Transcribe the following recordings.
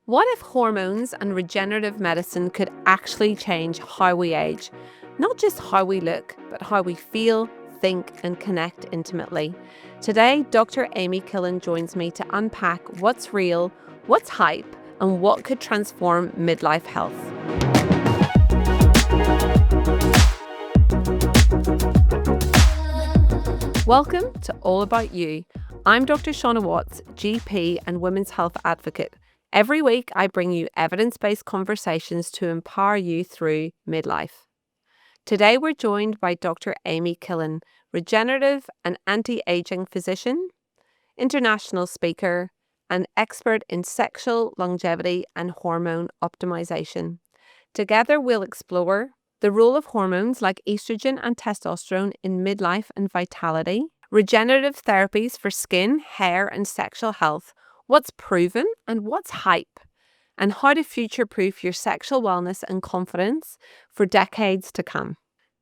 What if hormones and regenerative medicine could actually change how we age? Not just how we look, but how we feel, think, and connect intimately. Today, Dr. Amy Killen joins me to unpack what's real, what's hype, and what could transform midlife health. Welcome to All About You. I'm Dr. Shauna Watts, GP and women's health advocate. Every week, I bring you evidence-based conversations to empower you through midlife. Today, we're joined by Dr. Amy Killen, regenerative and anti-aging physician, international speaker, and expert in sexual longevity and hormone optimization. Together, we'll explore the role of hormones like estrogen and testosterone in midlife and vitality, regenerative therapies for skin, hair, and sexual health, what's proven and what's hype, and how to future-proof your sexual wellness and confidence for decades to come.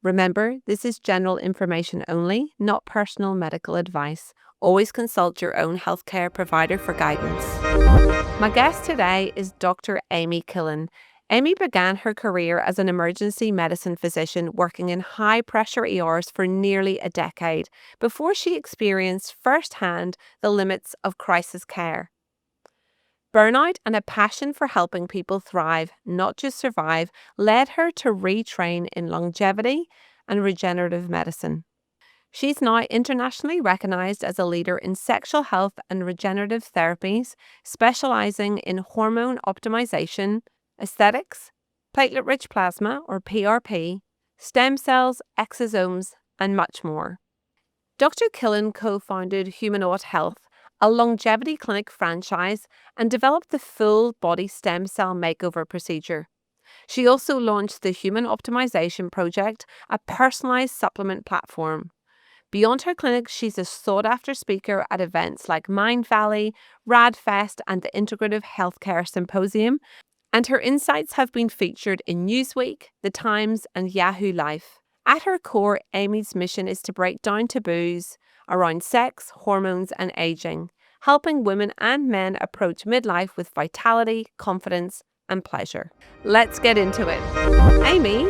Remember, this is general information only, not personal medical advice. Always consult your own healthcare provider for guidance. My guest today is Dr. Amy Killen. Amy began her career as an emergency medicine physician working in high-pressure ERs for nearly a decade before she experienced firsthand the limits of crisis care. Burnout and a passion for helping people thrive, not just survive, led her to retrain in longevity and regenerative medicine. She's now internationally recognized as a leader in sexual health and regenerative therapies, specializing in hormone optimization, aesthetics, platelet-rich plasma or PRP, stem cells, exosomes, and much more. Dr. Killen co-founded Humanoid Health, a longevity clinic franchise, and developed the full body stem cell makeover procedure. She also launched the Human Optimization Project, a personalized supplement platform. Beyond her clinic, she's a sought-after speaker at events like Mind Valley, RadFest, and the Integrative Healthcare Symposium, and her insights have been featured in Newsweek, The Times, and Yahoo Life. At her core, Amy's mission is to break down taboos around sex, hormones, and aging, helping women and men approach midlife with vitality, confidence, and pleasure. Let's get into it. Amy,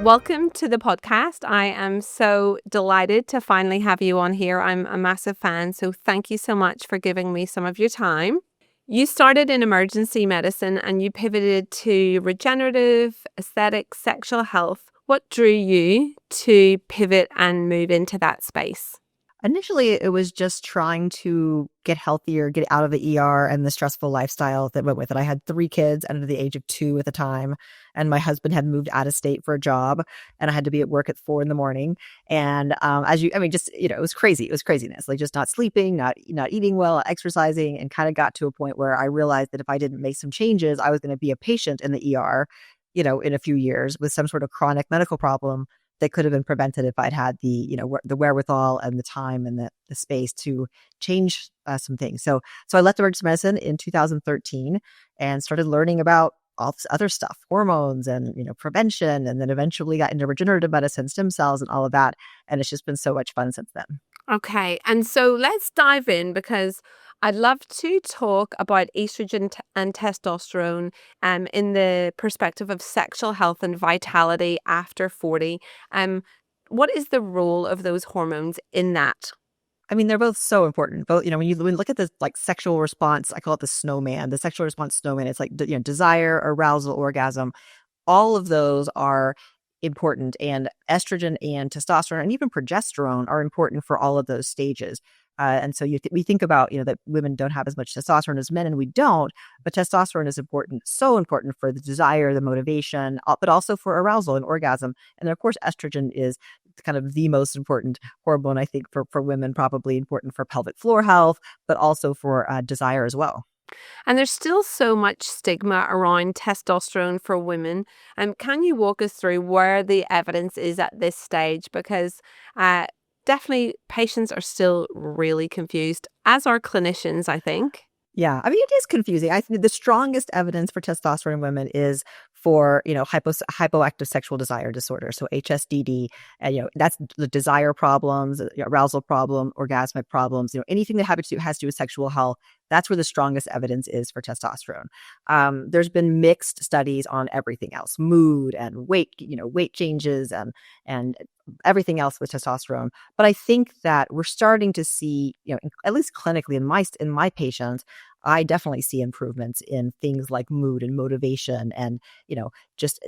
welcome to the podcast. I am so delighted to finally have you on here. I'm a massive fan, so thank you so much for giving me some of your time. You started in emergency medicine and you pivoted to regenerative, aesthetics, sexual health. What drew you to pivot and move into that space? Initially, it was just trying to get healthier, get out of the ER and the stressful lifestyle that went with it. I had 3 kids under the age of 2 at the time, and my husband had moved out of state for a job, and I had to be at work at 4 a.m. And it was crazy. It was craziness, like just not sleeping, not eating well, exercising, and kind of got to a point where I realized that if I didn't make some changes, I was going to be a patient in the ER, in a few years with some sort of chronic medical problem that could have been prevented if I'd had the wherewithal and the time and the space to change some things. So I left emergency medicine in 2013 and started learning about all this other stuff, hormones and, prevention, and then eventually got into regenerative medicine, stem cells and all of that. And it's just been so much fun since then. Okay. And so let's dive in because I'd love to talk about estrogen and testosterone in the perspective of sexual health and vitality after 40. What is the role of those hormones in that? I mean, they're both so important. Both, when you look at this like sexual response, I call it the snowman, the sexual response snowman. It's like, desire, arousal, orgasm. All of those are important, and estrogen and testosterone and even progesterone are important for all of those stages. And so we think about, that women don't have as much testosterone as men, and we don't, but testosterone is important, so important for the desire, the motivation, but also for arousal and orgasm. And then, of course, estrogen is kind of the most important hormone, I think, for women, probably important for pelvic floor health, but also for desire as well. And there's still so much stigma around testosterone for women. Can you walk us through where the evidence is at this stage? Because definitely patients are still really confused, as are clinicians, I think. Yeah, I mean, it is confusing. I think the strongest evidence for testosterone in women is for, hypoactive sexual desire disorder. So HSDD, and, that's the desire problems, arousal problem, orgasmic problems, anything that has to do with sexual health. That's where the strongest evidence is for testosterone. There's been mixed studies on everything else, mood and weight changes and everything else with testosterone. But I think that we're starting to see, at least clinically in my patients, I definitely see improvements in things like mood and motivation and, just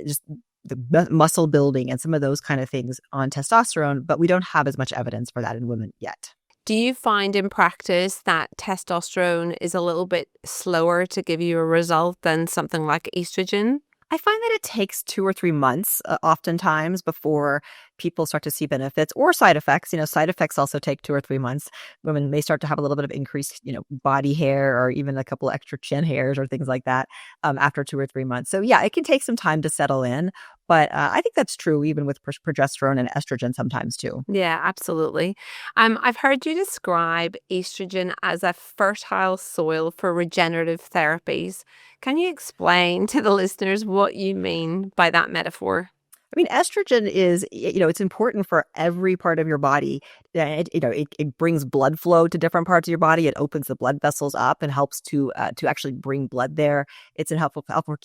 the muscle building and some of those kind of things on testosterone, but we don't have as much evidence for that in women yet. Do you find in practice that testosterone is a little bit slower to give you a result than something like estrogen? I find that it takes 2 or 3 months, oftentimes, before people start to see benefits or side effects. Side effects also take 2 or 3 months. Women may start to have a little bit of increased, body hair or even a couple extra chin hairs or things like that after 2 or 3 months. So yeah, it can take some time to settle in. But I think that's true even with progesterone and estrogen sometimes too. Yeah, absolutely. I've heard you describe estrogen as a fertile soil for regenerative therapies. Can you explain to the listeners what you mean by that metaphor? I mean, estrogen is, it's important for every part of your body. It brings blood flow to different parts of your body. It opens the blood vessels up and helps to actually bring blood there. It's helpful it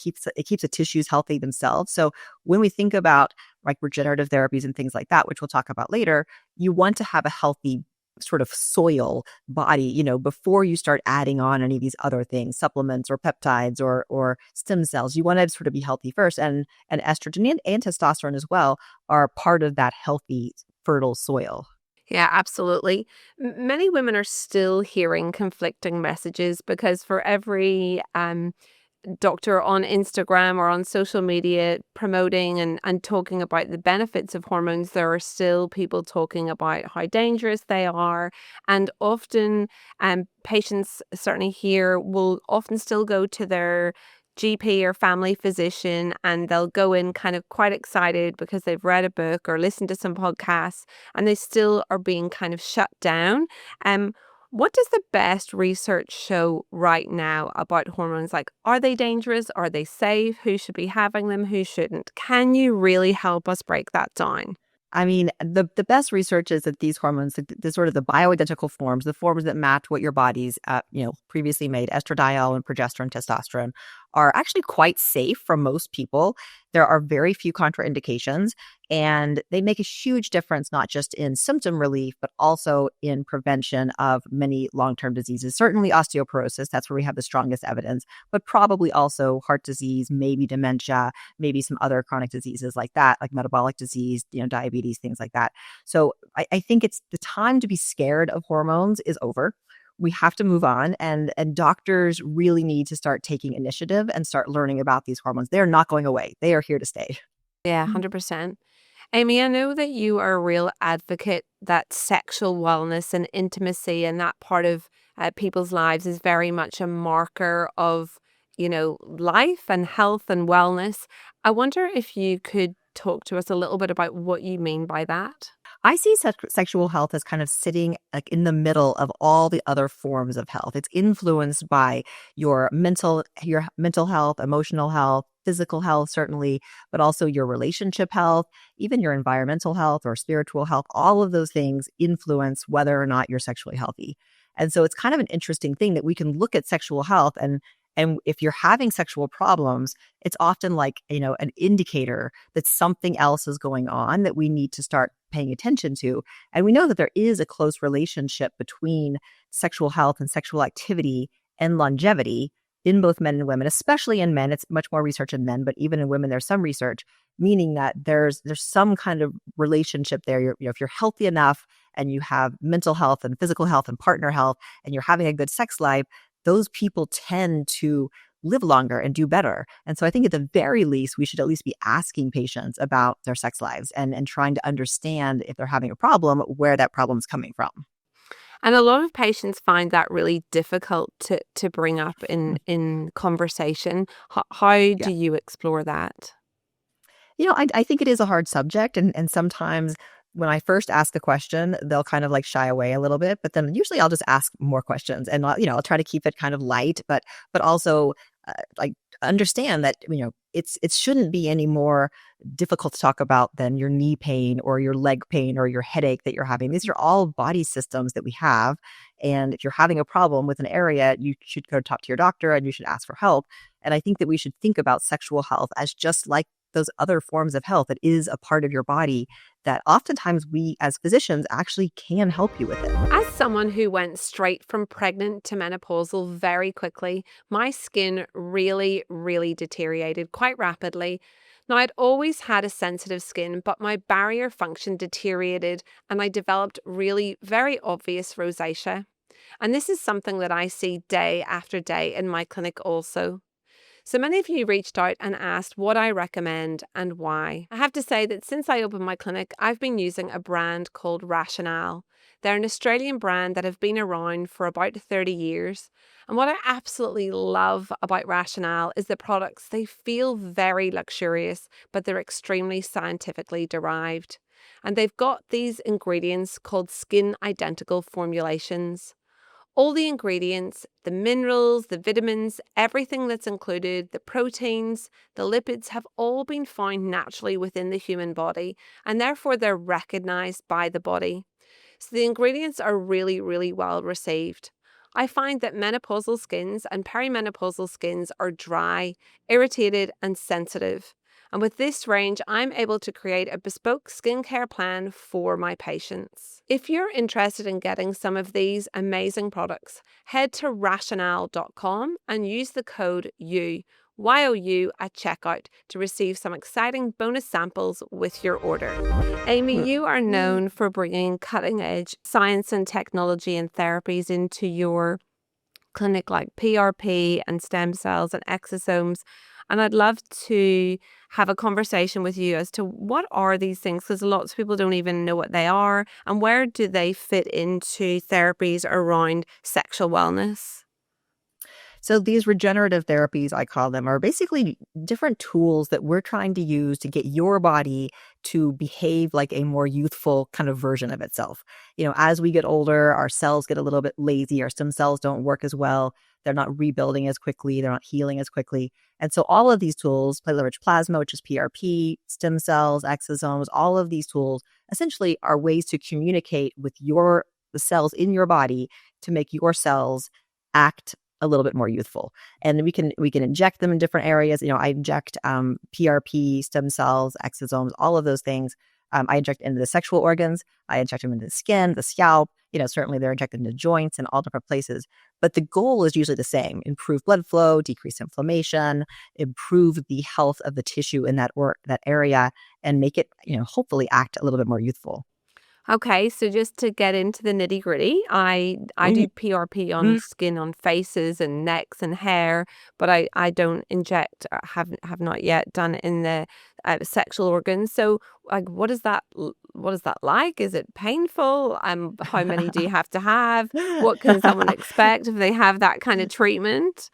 keeps the tissues healthy themselves. So when we think about like regenerative therapies and things like that, which we'll talk about later, you want to have a healthy sort of soil body, before you start adding on any of these other things, supplements or peptides or stem cells. You want to sort of be healthy first. And estrogen and testosterone as well are part of that healthy, fertile soil. Yeah, absolutely. Many women are still hearing conflicting messages because for every doctor on Instagram or on social media promoting and talking about the benefits of hormones, there are still people talking about how dangerous they are. And often, patients certainly here will often still go to their GP or family physician and they'll go in kind of quite excited because they've read a book or listened to some podcasts and they still are being kind of shut down. Um, what does the best research show right now about hormones? Like, are they dangerous? Are they safe? Who should be having them? Who shouldn't? Can you really help us break that down? I mean, the best research is that these hormones, the sort of the bioidentical forms, the forms that match what your body's, previously made, estradiol and progesterone, testosterone, are actually quite safe for most people. There are very few contraindications, and they make a huge difference, not just in symptom relief, but also in prevention of many long-term diseases. Certainly osteoporosis, that's where we have the strongest evidence, but probably also heart disease, maybe dementia, maybe some other chronic diseases like that, like metabolic disease, diabetes, things like that. So I think it's the time to be scared of hormones is over. We have to move on, and doctors really need to start taking initiative and start learning about these hormones. They are not going away. They are here to stay. Yeah, 100%. Amy, I know that you are a real advocate that sexual wellness and intimacy and that part of people's lives is very much a marker of, life and health and wellness. I wonder if you could talk to us a little bit about what you mean by that. I see sexual health as kind of sitting like in the middle of all the other forms of health. It's influenced by your mental health, emotional health, physical health, certainly, but also your relationship health, even your environmental health or spiritual health. All of those things influence whether or not you're sexually healthy. And so it's kind of an interesting thing that we can look at sexual health and if you're having sexual problems, it's often like, an indicator that something else is going on that we need to start paying attention to. And we know that there is a close relationship between sexual health and sexual activity and longevity in both men and women, especially in men. It's much more research in men, but even in women, there's some research, meaning that there's some kind of relationship there. If you're healthy enough and you have mental health and physical health and partner health and you're having a good sex life, those people tend to live longer and do better. And so I think at the very least, we should at least be asking patients about their sex lives and trying to understand if they're having a problem, where that problem is coming from. And a lot of patients find that really difficult to bring up in conversation. How Yeah. do you explore that? I think it is a hard subject. And sometimes when I first ask the question, they'll kind of like shy away a little bit. But then usually I'll just ask more questions and I'll try to keep it kind of light, but also like understand that, it shouldn't be any more difficult to talk about than your knee pain or your leg pain or your headache that you're having. These are all body systems that we have. And if you're having a problem with an area, you should go talk to your doctor and you should ask for help. And I think that we should think about sexual health as just like those other forms of health. It is a part of your body that oftentimes we as physicians actually can help you with it. As someone who went straight from pregnant to menopausal very quickly, my skin really, really deteriorated quite rapidly. Now, I'd always had a sensitive skin, but my barrier function deteriorated and I developed really very obvious rosacea. And this is something that I see day after day in my clinic also. So many of you reached out and asked what I recommend and why. I have to say that since I opened my clinic, I've been using a brand called Rationale. They're an Australian brand that have been around for about 30 years. And what I absolutely love about Rationale is the products. They feel very luxurious, but they're extremely scientifically derived. And they've got these ingredients called skin identical formulations. All the ingredients, the minerals, the vitamins, everything that's included, the proteins, the lipids have all been found naturally within the human body, and therefore they're recognized by the body. So the ingredients are really, really well received. I find that menopausal skins and perimenopausal skins are dry, irritated, and sensitive. And with this range, I'm able to create a bespoke skincare plan for my patients. If you're interested in getting some of these amazing products, head to rationale.com and use the code YOU at checkout to receive some exciting bonus samples with your order. Amy, you are known for bringing cutting-edge science and technology and therapies into your clinic, like PRP and stem cells and exosomes. And I'd love to have a conversation with you as to what are these things, because lots of people don't even know what they are, and where do they fit into therapies around sexual wellness? So these regenerative therapies, I call them, are basically different tools that we're trying to use to get your body to behave like a more youthful kind of version of itself. As we get older, our cells get a little bit lazy. Our stem cells don't work as well. They're not rebuilding as quickly. They're not healing as quickly. And so all of these tools, platelet-rich plasma, which is PRP, stem cells, exosomes, all of these tools essentially are ways to communicate with the cells in your body to make your cells act a little bit more youthful. And we can inject them in different areas. I inject PRP, stem cells, exosomes, all of those things. I inject into the sexual organs. I inject them into the skin, the scalp. Certainly they're injected into joints and all different places. But the goal is usually the same: improve blood flow, decrease inflammation, improve the health of the tissue in that area, and make it, hopefully act a little bit more youthful. Okay, so just to get into the nitty gritty, I do PRP on skin, on faces and necks and hair, but I don't inject, have not yet done in the sexual organs. So, like, what is that like? Is it painful? How many do you have to have? What can someone expect if they have that kind of treatment?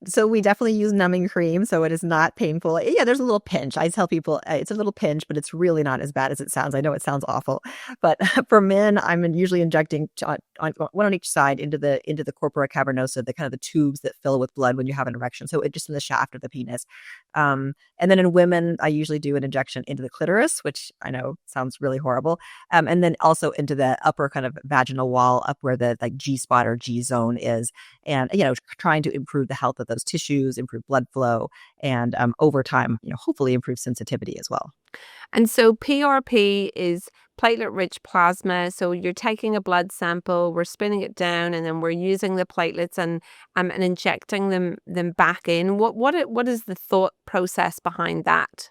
So we definitely use numbing cream, so it is not painful. Yeah, there's a little pinch. I tell people it's a little pinch, but it's really not as bad as it sounds. I know it sounds awful, but for men, I'm usually injecting one on each side into the corpora cavernosa, the kind of the tubes that fill with blood when you have an erection. So it just in the shaft of the penis. And then in women, I usually do an injection into the clitoris, which I know sounds really horrible. And then also into the upper kind of vaginal wall, up where the like G spot or G zone is, and trying to improve the health of those tissues, improve blood flow, and over time, hopefully improve sensitivity as well. And so PRP is platelet-rich plasma. So you're taking a blood sample, we're spinning it down, and then we're using the platelets and injecting them back in. What is the thought process behind that?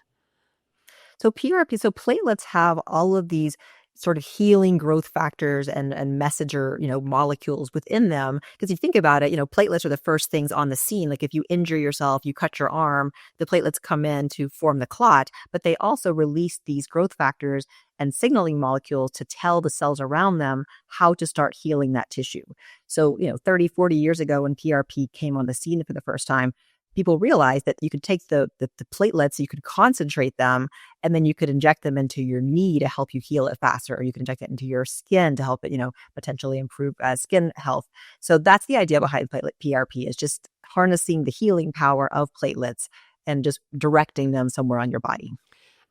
So PRP, so platelets have all of these sort of healing growth factors and messenger, molecules within them. Because you think about it, platelets are the first things on the scene. Like if you injure yourself, you cut your arm, the platelets come in to form the clot, but they also release these growth factors and signaling molecules to tell the cells around them how to start healing that tissue. So, 30, 40 years ago when PRP came on the scene for the first time, people realized that you could take the platelets, you could concentrate them, and then you could inject them into your knee to help you heal it faster, or you can inject it into your skin to help it, potentially improve skin health. So that's the idea behind platelet PRP, is just harnessing the healing power of platelets and just directing them somewhere on your body.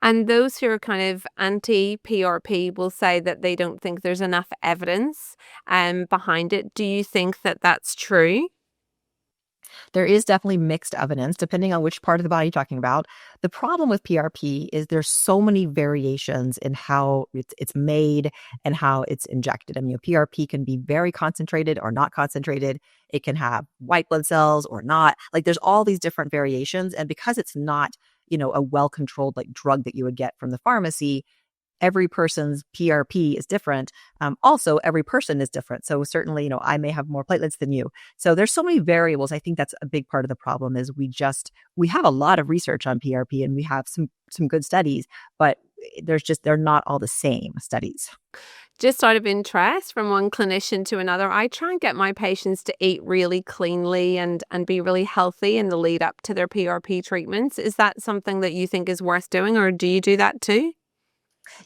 And those who are kind of anti-PRP will say that they don't think there's enough evidence behind it. Do you think that that's true? There is definitely mixed evidence depending on which part of the body you're talking about. The problem with PRP is there's so many variations in how it's made and how it's injected. I mean, PRP can be very concentrated or not concentrated. It can have white blood cells or not. Like there's all these different variations. And because it's not, a well-controlled like drug that you would get from the pharmacy, every person's PRP is different. Also, every person is different. So certainly, I may have more platelets than you. So there's so many variables. I think that's a big part of the problem is we have a lot of research on PRP and we have some good studies, but they're not all the same studies. Just out of interest from one clinician to another, I try and get my patients to eat really cleanly and be really healthy in the lead up to their PRP treatments. Is that something that you think is worth doing, or do you do that too?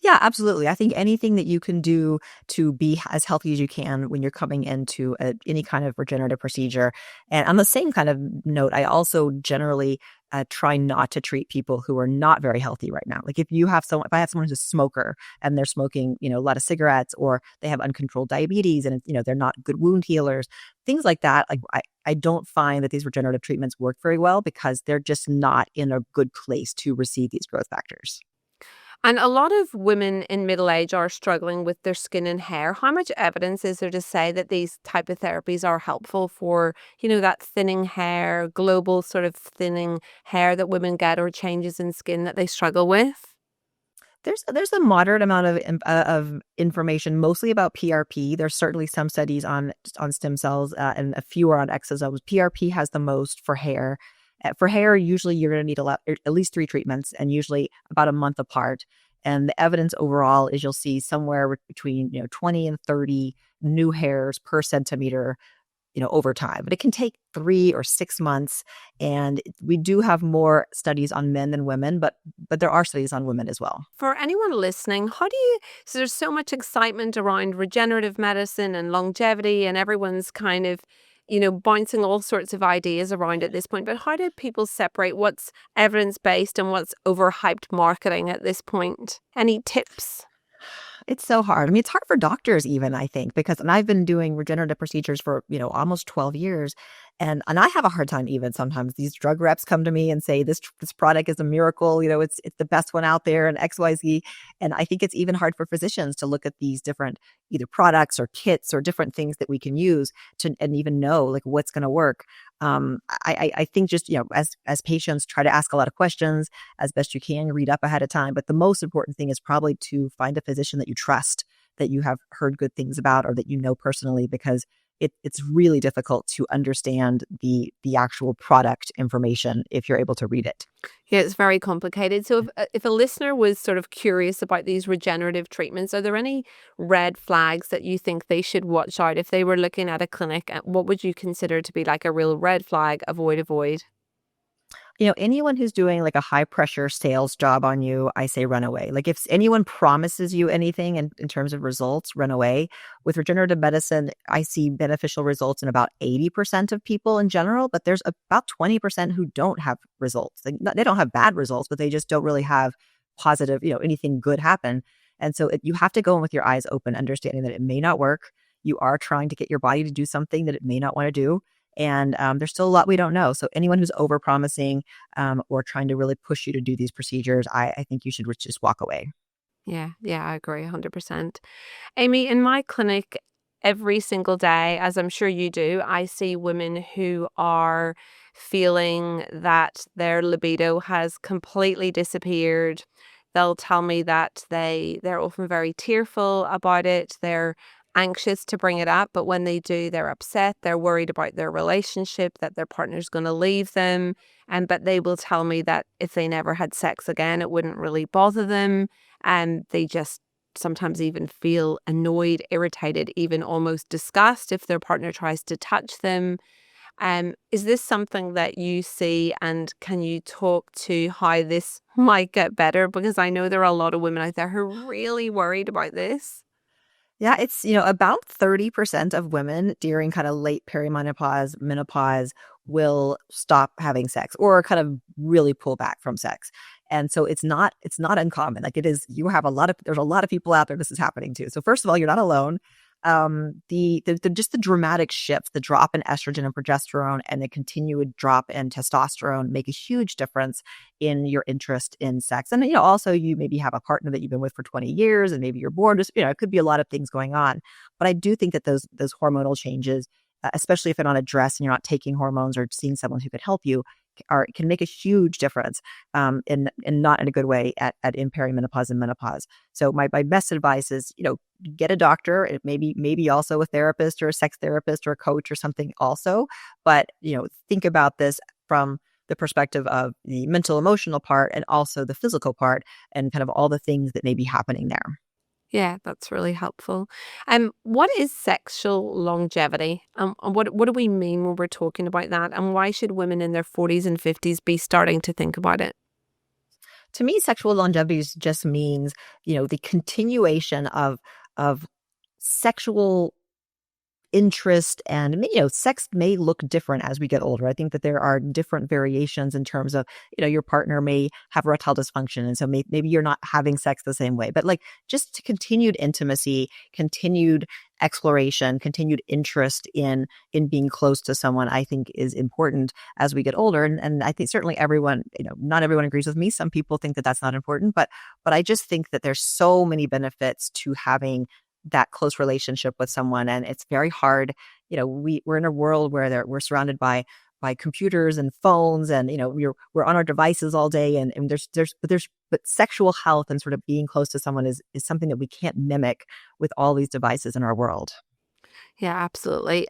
Yeah, absolutely. I think anything that you can do to be as healthy as you can when you're coming into any kind of regenerative procedure. And on the same kind of note, I also generally try not to treat people who are not very healthy right now. Like if I have someone who's a smoker and they're smoking, a lot of cigarettes, or they have uncontrolled diabetes and, they're not good wound healers, things like that. Like I don't find that these regenerative treatments work very well because they're just not in a good place to receive these growth factors. And a lot of women in middle age are struggling with their skin and hair. How much evidence is there to say that these type of therapies are helpful for, that thinning hair, global sort of thinning hair that women get, or changes in skin that they struggle with? There's a moderate amount of information, mostly about PRP. There's certainly some studies on stem cells, and a few are on exosomes. PRP has the most for hair. For hair, usually you're going to need at least 3 treatments, and usually about a month apart. And the evidence overall is you'll see somewhere between 20 and 30 new hairs per centimeter, over time. But it can take 3 or 6 months, and we do have more studies on men than women, but there are studies on women as well. For anyone listening, so there's so much excitement around regenerative medicine and longevity, and everyone's kind of, bouncing all sorts of ideas around at this point. But how do people separate what's evidence-based and what's overhyped marketing at this point? Any tips? It's so hard. I mean, it's hard for doctors even, I think, and I've been doing regenerative procedures for, almost 12 years. And I have a hard time even sometimes. These drug reps come to me and say, this product is a miracle, it's the best one out there and XYZ. And I think it's even hard for physicians to look at these different either products or kits or different things that we can use and even know like what's going to work. I think just, as patients, try to ask a lot of questions as best you can, read up ahead of time. But the most important thing is probably to find a physician that you trust, that you have heard good things about, or that you know personally, because it's really difficult to understand the actual product information if you're able to read it. Yeah, it's very complicated. So if a listener was sort of curious about these regenerative treatments, are there any red flags that you think they should watch out if they were looking at a clinic? What would you consider to be like a real red flag? Avoid. Anyone who's doing like a high pressure sales job on you, I say run away. Like if anyone promises you anything in terms of results, run away. With regenerative medicine, I see beneficial results in about 80% of people in general, but there's about 20% who don't have results. They don't have bad results, but they just don't really have positive, anything good happen. And so you have to go in with your eyes open, understanding that it may not work. You are trying to get your body to do something that it may not want to do. And there's still a lot we don't know. So anyone who's overpromising or trying to really push you to do these procedures, I think you should just walk away. Yeah, I agree 100%. Amy, in my clinic, every single day, as I'm sure you do, I see women who are feeling that their libido has completely disappeared. They'll tell me that they're often very tearful about it. They're anxious to bring it up, but when they do, they're upset. They're worried about their relationship, that their partner's going to leave them. But they will tell me that if they never had sex again, it wouldn't really bother them. And they just sometimes even feel annoyed, irritated, even almost disgust if their partner tries to touch them. Is this something that you see, and can you talk to how this might get better? Because I know there are a lot of women out there who are really worried about this. Yeah, it's, about 30% of women during kind of late perimenopause, menopause will stop having sex or kind of really pull back from sex. And so it's not uncommon. Like it is, there's a lot of people out there this is happening to. So first of all, you're not alone. The just the dramatic shift, the drop in estrogen and progesterone and the continued drop in testosterone make a huge difference in your interest in sex. And, also you maybe have a partner that you've been with for 20 years and maybe you're bored. Just, it could be a lot of things going on. But I do think that those hormonal changes, especially if they're not addressed and you're not taking hormones or seeing someone who could help you, can make a huge difference in not in a good way in perimenopause and menopause. So my best advice is, get a doctor, maybe also a therapist or a sex therapist or a coach or something also. But, think about this from the perspective of the mental emotional part and also the physical part and kind of all the things that may be happening there. Yeah, that's really helpful. What is sexual longevity? And what do we mean when we're talking about that? And why should women in their 40s and 50s be starting to think about it? To me, sexual longevity just means, the continuation of sexual interest and sex may look different as we get older. I think that there are different variations in terms of, your partner may have erectile dysfunction and so maybe you're not having sex the same way, but like just continued intimacy, continued exploration, continued interest in being close to someone, I think is important as we get older. And I think certainly everyone, not everyone agrees with me. Some people think that that's not important, but I just think that there's so many benefits to having that close relationship with someone. And it's very hard. We're in a world where we're surrounded by computers and phones and, we're on our devices all day. And but sexual health and sort of being close to someone is something that we can't mimic with all these devices in our world. Yeah, absolutely.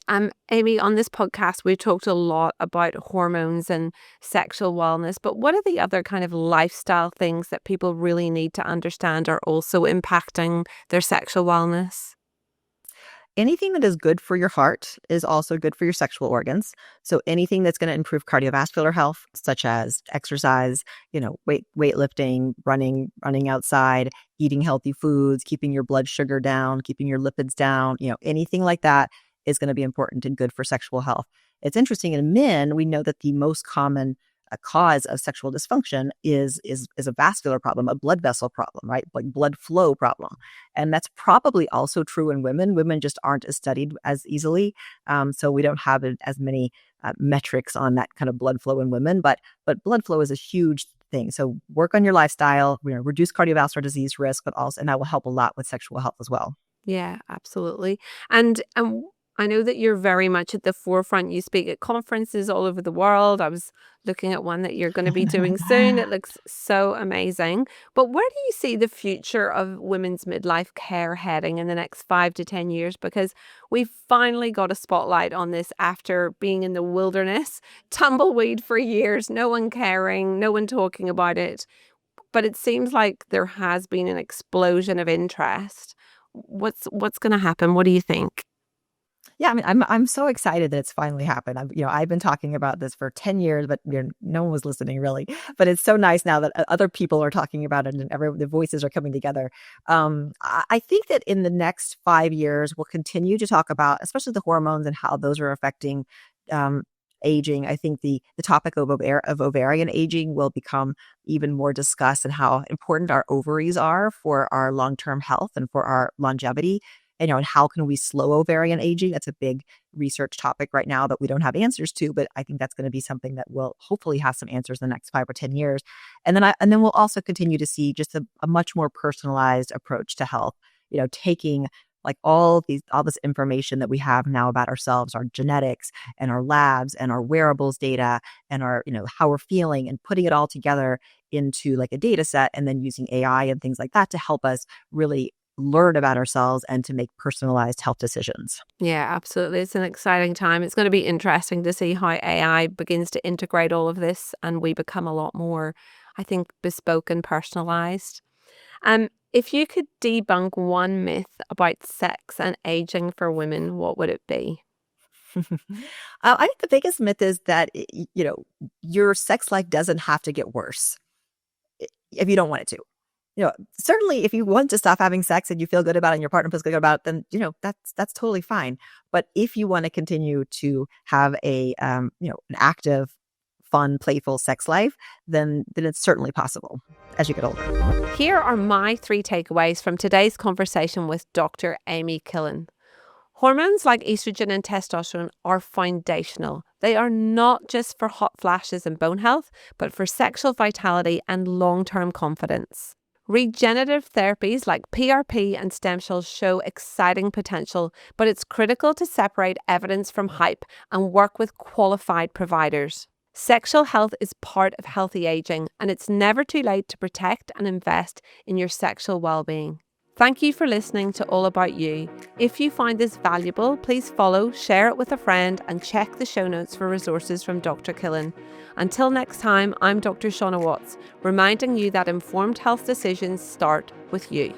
Amy, on this podcast, we've talked a lot about hormones and sexual wellness, but what are the other kind of lifestyle things that people really need to understand are also impacting their sexual wellness? Anything that is good for your heart is also good for your sexual organs. So anything that's going to improve cardiovascular health, such as exercise, weightlifting, running outside, eating healthy foods, keeping your blood sugar down, keeping your lipids down, anything like that is going to be important and good for sexual health. It's interesting in men, we know that the most common cause of sexual dysfunction is a vascular problem, a blood vessel problem, right? Like blood flow problem. And that's probably also true in women. Women just aren't as studied as easily. So we don't have as many metrics on that kind of blood flow in women, but blood flow is a huge thing. So work on your lifestyle, reduce cardiovascular disease risk, and that will help a lot with sexual health as well. Yeah, absolutely. And I know that you're very much at the forefront. You speak at conferences all over the world. I was looking at one that you're going to be doing soon. It looks so amazing. But where do you see the future of women's midlife care heading in the next 5 to 10 years? Because we've finally got a spotlight on this after being in the wilderness, tumbleweed for years, no one caring, no one talking about it. But it seems like there has been an explosion of interest. What's going to happen? What do you think? Yeah, I mean, I'm so excited that it's finally happened. I've been talking about this for 10 years, but no one was listening really. But it's so nice now that other people are talking about it and the voices are coming together. I think that in the next 5 years, we'll continue to talk about, especially the hormones and how those are affecting um, aging. I think the topic of ovarian aging will become even more discussed and how important our ovaries are for our long-term health and for our longevity. And how can we slow ovarian aging? That's a big research topic right now that we don't have answers to, but I think that's going to be something that will hopefully have some answers in the next 5 or 10 years. And then we'll also continue to see just a much more personalized approach to health, taking like all this information that we have now about ourselves, our genetics and our labs and our wearables data and our, how we're feeling and putting it all together into like a data set and then using AI and things like that to help us really learn about ourselves and to make personalized health decisions. Yeah, absolutely. It's an exciting time. It's going to be interesting to see how AI begins to integrate all of this and we become a lot more, I think, bespoke and personalized. If you could debunk one myth about sex and aging for women, what would it be? I think the biggest myth is that your sex life doesn't have to get worse if you don't want it to. certainly if you want to stop having sex and you feel good about it and your partner feels good about it, then, that's totally fine. But if you want to continue to have an active, fun, playful sex life, then it's certainly possible as you get older. Here are my 3 takeaways from today's conversation with Dr. Amy Killen. Hormones like estrogen and testosterone are foundational. They are not just for hot flashes and bone health, but for sexual vitality and long-term confidence. Regenerative therapies like PRP and stem cells show exciting potential, but it's critical to separate evidence from hype and work with qualified providers. Sexual health is part of healthy aging, and it's never too late to protect and invest in your sexual well-being. Thank you for listening to All About You. If you find this valuable, please follow, share it with a friend, and check the show notes for resources from Dr. Killen. Until next time, I'm Dr. Shauna Watts, reminding you that informed health decisions start with you.